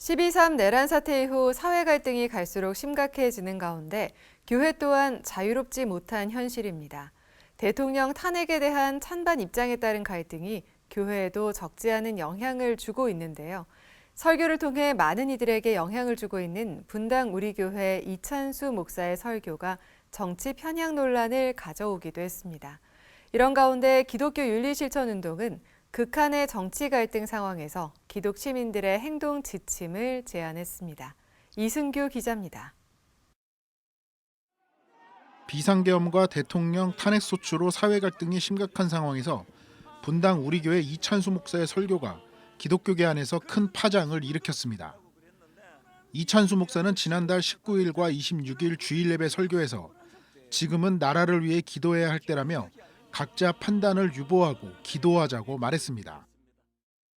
12.3 내란 사태 이후 사회 갈등이 갈수록 심각해지는 가운데 교회 또한 자유롭지 못한 현실입니다. 대통령 탄핵에 대한 찬반 입장에 따른 갈등이 교회에도 적지 않은 영향을 주고 있는데요. 설교를 통해 많은 이들에게 영향을 주고 있는 분당 우리교회 이찬수 목사의 설교가 정치 편향 논란을 가져오기도 했습니다. 이런 가운데 기독교 윤리실천운동은 극한의 정치 갈등 상황에서 기독 시민들의 행동 지침을 제안했습니다. 이승규 기자입니다. 비상계엄과 대통령 탄핵 소추로 사회 갈등이 심각한 상황에서 분당 우리교회 이찬수 목사의 설교가 기독교계 안에서 큰 파장을 일으켰습니다. 이찬수 목사는 지난달 19일과 26일 주일 예배 설교에서 지금은 나라를 위해 기도해야 할 때라며 각자 판단을 유보하고 기도하자고 말했습니다.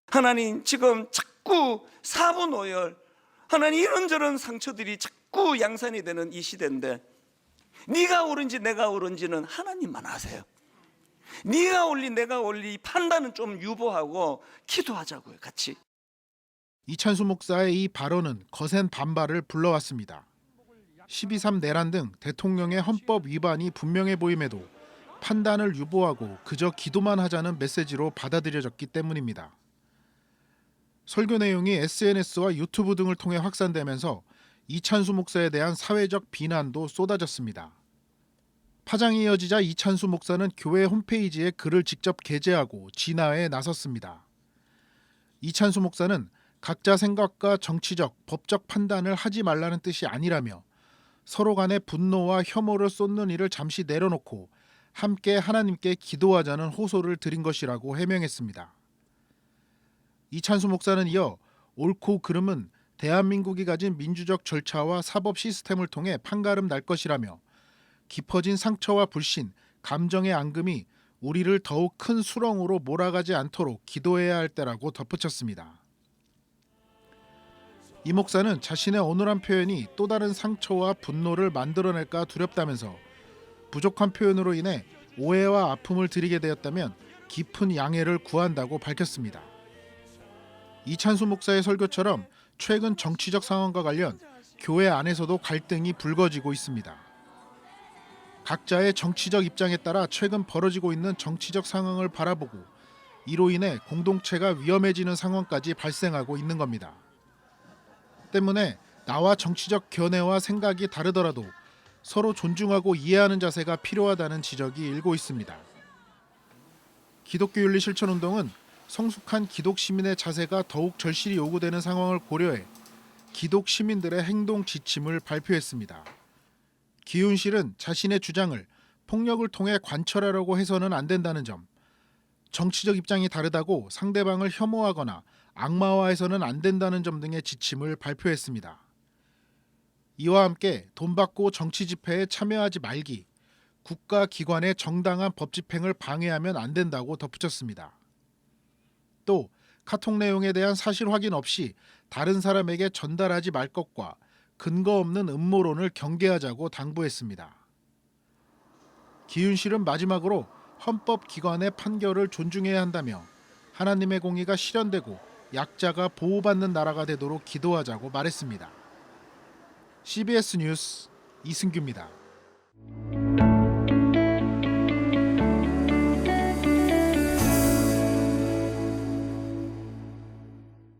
하나님, 지금 자꾸 사분 오열, 하나님 이런저런 상처들이 자꾸 양산이 되는 이 시대인데 네가 옳은지 내가 옳은지는 하나님만 아세요. 네가 옳리 내가 옳리 판단은 좀 유보하고 기도하자고요, 같이. 이찬수 목사의 이 발언은 거센 반발을 불러왔습니다. 12.3 내란 등 대통령의 헌법 위반이 분명해 보임에도 판단을 유보하고 그저 기도만 하자는 메시지로 받아들여졌기 때문입니다. 설교 내용이 SNS와 유튜브 등을 통해 확산되면서 이찬수 목사에 대한 사회적 비난도 쏟아졌습니다. 파장이 이어지자 이찬수 목사는 교회 홈페이지에 글을 직접 게재하고 진화에 나섰습니다. 이찬수 목사는 각자 생각과 정치적, 법적 판단을 하지 말라는 뜻이 아니라며 서로 간의 분노와 혐오를 쏟는 일을 잠시 내려놓고 함께 하나님께 기도하자는 호소를 드린 것이라고 해명했습니다. 이찬수 목사는 이어 옳고 그름은 대한민국이 가진 민주적 절차와 사법 시스템을 통해 판가름 날 것이라며 깊어진 상처와 불신, 감정의 앙금이 우리를 더욱 큰 수렁으로 몰아가지 않도록 기도해야 할 때라고 덧붙였습니다. 이 목사는 자신의 어눌한 표현이 또 다른 상처와 분노를 만들어낼까 두렵다면서 부족한 표현으로 인해 오해와 아픔을 드리게 되었다면 깊은 양해를 구한다고 밝혔습니다. 이찬수 목사의 설교처럼 최근 정치적 상황과 관련 교회 안에서도 갈등이 불거지고 있습니다. 각자의 정치적 입장에 따라 최근 벌어지고 있는 정치적 상황을 바라보고 이로 인해 공동체가 위험해지는 상황까지 발생하고 있는 겁니다. 때문에 나와 정치적 견해와 생각이 다르더라도 서로 존중하고 이해하는 자세가 필요하다는 지적이 일고 있습니다. 기독교 윤리 실천 운동은 성숙한 기독 시민의 자세가 더욱 절실히 요구되는 상황을 고려해 기독 시민들의 행동 지침을 발표했습니다. 기윤실은 자신의 주장을 폭력을 통해 관철하려고 해서는 안 된다는 점, 정치적 입장이 다르다고 상대방을 혐오하거나 악마화해서는 안 된다는 점 등의 지침을 발표했습니다. 이와 함께 돈 받고 정치 집회에 참여하지 말기, 국가기관의 정당한 법 집행을 방해하면 안 된다고 덧붙였습니다. 또 카톡 내용에 대한 사실 확인 없이 다른 사람에게 전달하지 말 것과 근거 없는 음모론을 경계하자고 당부했습니다. 기윤실은 마지막으로 헌법기관의 판결을 존중해야 한다며 하나님의 공의가 실현되고 약자가 보호받는 나라가 되도록 기도하자고 말했습니다. CBS 뉴스 이승규입니다.